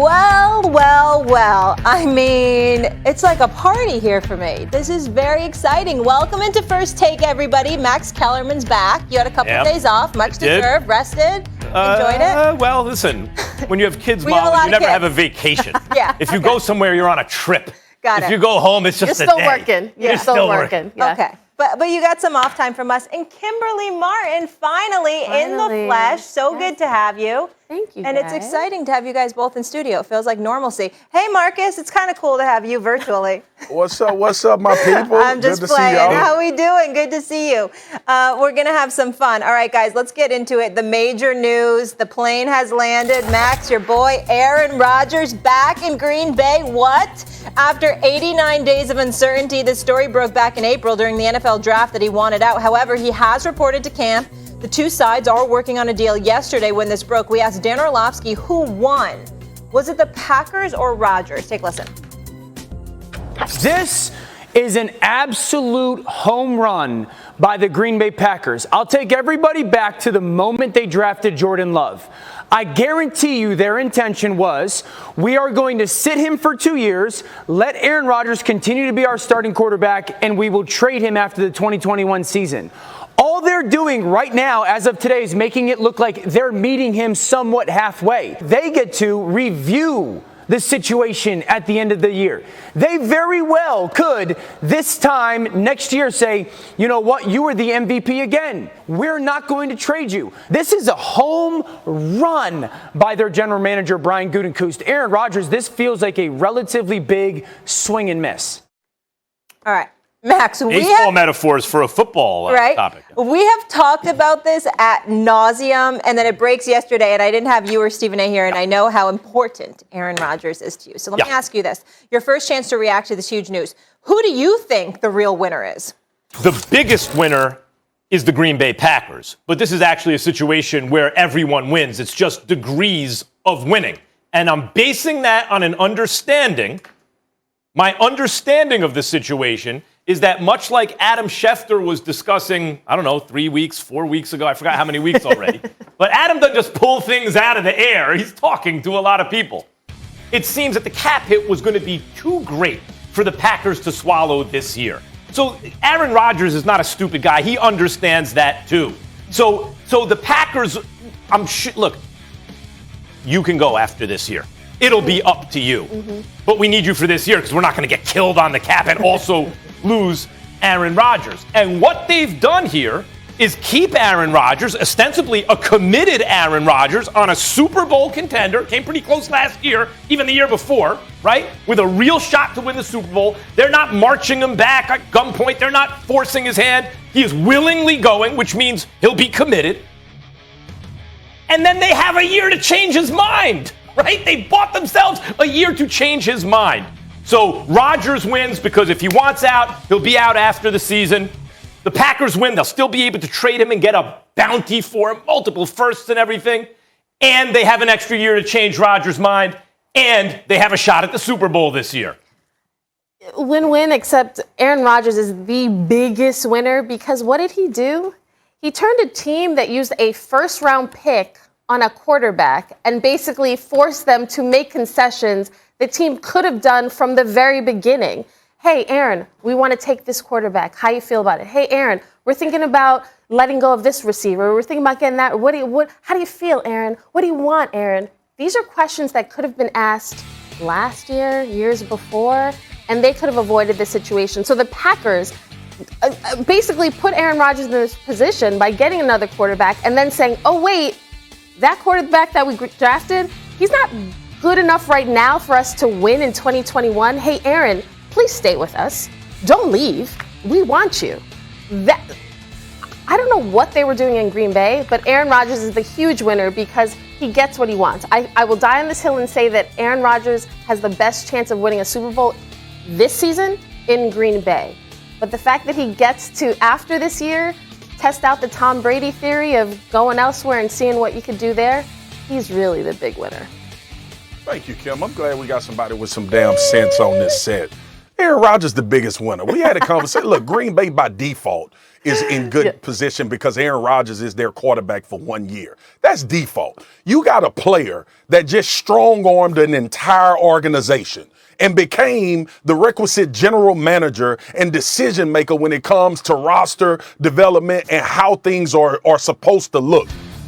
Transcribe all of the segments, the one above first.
Well. I mean, it's like a party here for me. This is very exciting. Welcome into First Take, everybody. Max Kellerman's back. You had a couple of days off, much deserved, rested, enjoyed it. Well, listen, when you have kids, Mom, you never have a vacation. Yeah. If you go somewhere, you're on a trip. Got it. If you go home, it's just You're still working. You're still working. Yeah. Okay. But you got some off time from us. And Kimberly Martin, finally in the flesh. So good to have you. Thank you, And guys. it's exciting to have you guys both in studio. It feels like normalcy. Hey, Marcus, it's kind of cool to have you virtually. What's up, my people? I'm just Good to playing. see y'all. How we doing? Good to see you. We're going to have some fun. All right, guys, let's get into it. The major news. The plane has landed. Max, your boy, Aaron Rodgers, back in Green Bay. What? After 89 days of uncertainty, this story broke back in April during the NFL draft that he wanted out. However, he has reported to camp. The two sides are working on a deal. Yesterday when this broke, we asked Dan Orlovsky who won. Was it the Packers or Rodgers? Take a listen. This is an absolute home run by the Green Bay Packers. I'll take everybody back to the moment they drafted Jordan Love. I guarantee you their intention was, we are going to sit him for 2 years, let Aaron Rodgers continue to be our starting quarterback, and we will trade him after the 2021 season. All they're doing right now, as of today, is making it look like they're meeting him somewhat halfway. They get to review the situation at the end of the year. They very well could, this time next year, say, you know what, you were the MVP again. We're not going to trade you. This is a home run by their general manager, Brian Gutekunst. Aaron Rodgers, this feels like a relatively big swing and miss. All right. Max, Baseball metaphors for a football topic. We have talked about this at nauseum, and then it breaks yesterday, and I didn't have you or Stephen A. here, and I know how important Aaron Rodgers is to you. So let me ask you this. Your first chance to react to this huge news. Who do you think the real winner is? The biggest winner is the Green Bay Packers. But this is actually a situation where everyone wins. It's just degrees of winning. And I'm basing that on an understanding. My understanding of the situation is that much like Adam Schefter was discussing, 3 weeks, 4 weeks ago, I forgot how many weeks already, but Adam doesn't just pull things out of the air. He's talking to a lot of people. It seems that the cap hit was going to be too great for the Packers to swallow this year. So Aaron Rodgers is not a stupid guy. He understands that too. So the Packers, look, you can go after this year. It'll be up to you. Mm-hmm. But we need you for this year because we're not going to get killed on the cap and also lose Aaron Rodgers. And what they've done here is keep Aaron Rodgers, ostensibly a committed Aaron Rodgers, on a Super Bowl contender. Came pretty close last year, even the year before, right? With a real shot to win the Super Bowl. They're not marching him back at gunpoint. They're not forcing his hand. He is willingly going, which means he'll be committed. And then they have a year to change his mind. Right? They bought themselves a year to change his mind. So Rodgers wins because if he wants out, he'll be out after the season. The Packers win. They'll still be able to trade him and get a bounty for him, multiple firsts and everything. And they have an extra year to change Rodgers' mind. And they have a shot at the Super Bowl this year. Win-win, except Aaron Rodgers is the biggest winner because what did he do? He turned a team that used a first-round pick on a quarterback and basically forced them to make concessions the team could have done from the very beginning. Hey, Aaron, we want to take this quarterback. How you feel about it? Hey, Aaron, we're thinking about letting go of this receiver. We're thinking about getting that. How do you feel, Aaron? What do you want, Aaron? These are questions that could have been asked last year, years before, and they could have avoided this situation. So the Packers basically put Aaron Rodgers in this position by getting another quarterback and then saying, oh, wait, that quarterback that we drafted, he's not good enough right now for us to win in 2021. Hey, Aaron, please stay with us. Don't leave. We want you. I don't know what they were doing in Green Bay, but Aaron Rodgers is the huge winner because he gets what he wants. I will die on this hill and say that Aaron Rodgers has the best chance of winning a Super Bowl this season in Green Bay. But the fact that he gets to, after this year, test out the Tom Brady theory of going elsewhere and seeing what you could do there, he's really the big winner. Thank you, Kim. I'm glad we got somebody with some damn sense on this set. Aaron Rodgers, the biggest winner. We had a conversation. Look, Green Bay by default is in good position because Aaron Rodgers is their quarterback for 1 year. That's default. You got a player that just strong-armed an entire organization and became the requisite general manager and decision maker when it comes to roster development and how things are supposed to look.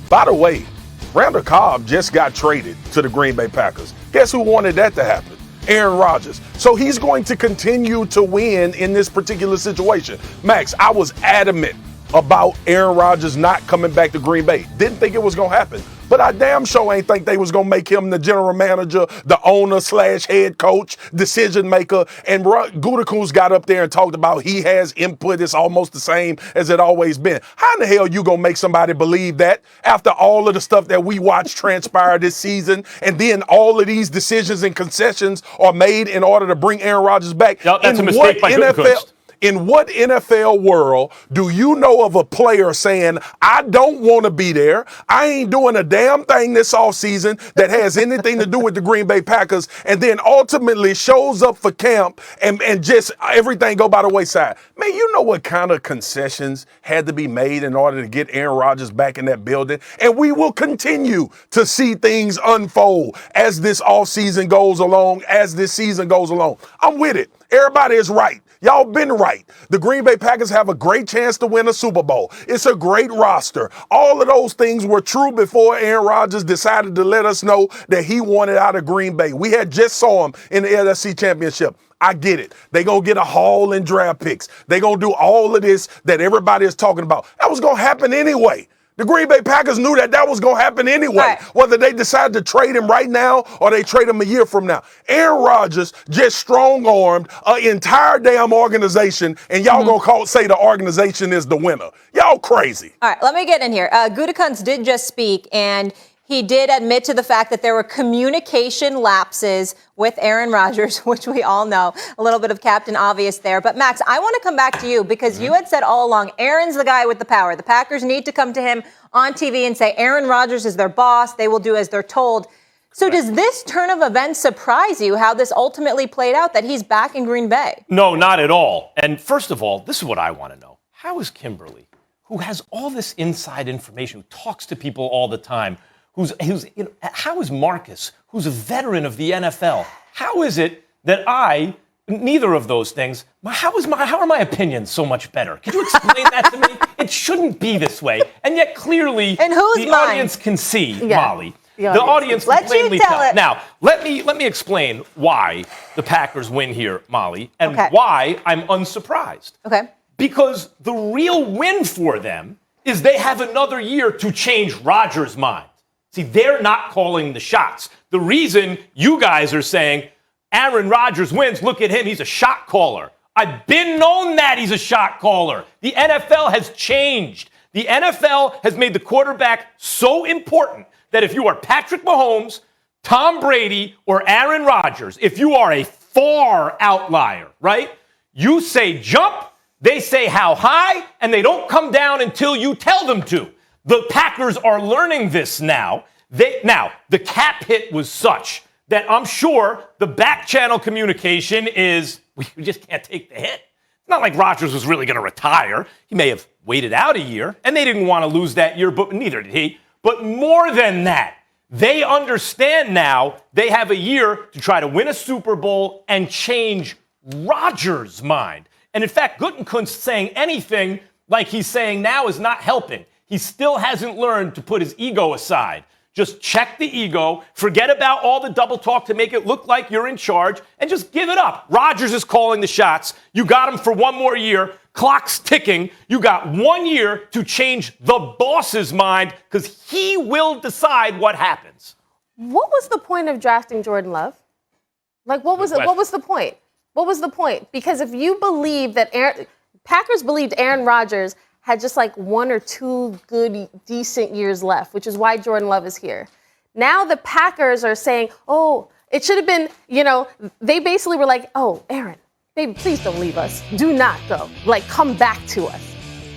By the way, Randall Cobb just got traded to the Green Bay Packers. Guess who wanted that to happen? Aaron Rodgers. So he's going to continue to win in this particular situation. Max, I was adamant about Aaron Rodgers not coming back to Green Bay. Didn't think it was going to happen. But I damn sure ain't think they was going to make him the general manager, the owner / head coach, decision maker. And Gutekunst got up there and talked about he has input. It's almost the same as it always been. How in the hell you going to make somebody believe that after all of the stuff that we watched transpire this season, and then all of these decisions and concessions are made in order to bring Aaron Rodgers back? Yep, that's a mistake by Gutekunst. In what NFL world do you know of a player saying, I don't want to be there, I ain't doing a damn thing this offseason that has anything to do with the Green Bay Packers, and then ultimately shows up for camp and just everything go by the wayside? Man, you know what kind of concessions had to be made in order to get Aaron Rodgers back in that building? And we will continue to see things unfold as this offseason goes along, as this season goes along. I'm with it. Everybody is right. Y'all been right. The Green Bay Packers have a great chance to win a Super Bowl. It's a great roster. All of those things were true before Aaron Rodgers decided to let us know that he wanted out of Green Bay. We had just saw him in the NFC Championship. I get it. They going to get a haul in draft picks. They going to do all of this that everybody is talking about. That was going to happen anyway. The Green Bay Packers knew that was going to happen anyway, right, whether they decide to trade him right now or they trade him a year from now. Aaron Rodgers just strong-armed an entire damn organization, and y'all gonna say the organization is the winner. Y'all crazy. All right, let me get in here. Gutekunst did just speak, and he did admit to the fact that there were communication lapses with Aaron Rodgers, which we all know. A little bit of Captain Obvious there. But, Max, I want to come back to you because you had said all along, Aaron's the guy with the power. The Packers need to come to him on TV and say, Aaron Rodgers is their boss. They will do as they're told. So does this turn of events surprise you, how this ultimately played out, that he's back in Green Bay? No, not at all. And first of all, this is what I want to know. How is Kimberly, who has all this inside information, who talks to people all the time, how is Marcus, who's a veteran of the NFL, how is it that neither of those things, how are my opinions so much better? Can you explain that to me? It shouldn't be this way. And yet clearly and who's the mine? Audience can see, Yeah. Molly. The audience can plainly tell. Now, let me explain why the Packers win here, Molly, and why I'm unsurprised. Okay. Because the real win for them is they have another year to change Rodgers' mind. See, they're not calling the shots. The reason you guys are saying Aaron Rodgers wins, look at him, he's a shot caller. I've been known that he's a shot caller. The NFL has changed. The NFL has made the quarterback so important that if you are Patrick Mahomes, Tom Brady, or Aaron Rodgers, if you are a far outlier, right? You say jump, they say how high, and they don't come down until you tell them to. The Packers are learning this now. Now, the cap hit was such that I'm sure the back channel communication is, we just can't take the hit. It's not like Rodgers was really going to retire. He may have waited out a year, and they didn't want to lose that year, but neither did he. But more than that, they understand now they have a year to try to win a Super Bowl and change Rodgers' mind. And in fact, Gutekunst saying anything like he's saying now is not helping. He still hasn't learned to put his ego aside. Just check the ego, forget about all the double talk to make it look like you're in charge, and just give it up. Rodgers is calling the shots. You got him for one more year. Clock's ticking. You got 1 year to change the boss's mind because he will decide what happens. What was the point of drafting Jordan Love? Like, what was the point? What was the point? Because if you believe that Packers believed Aaron Rodgers had just like 1 or 2 good, decent years left, which is why Jordan Love is here. Now the Packers are saying, oh, it should have been, they basically were like, oh, Aaron, baby, please don't leave us. Do not go. Like, come back to us.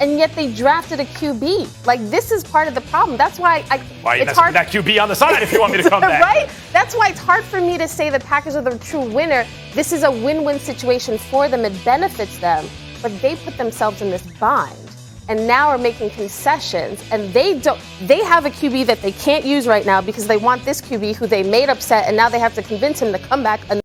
and yet they drafted a QB. Like, this is part of the problem. That's why Why it's messing hard. with that QB on the side if you want me to come back? Right? That's why it's hard for me to say the Packers are the true winner. This is a win-win situation for them. It benefits them, but they put themselves in this bind and now are making concessions, and they have a QB that they can't use right now because they want this QB who they made upset, and now they have to convince him to come back.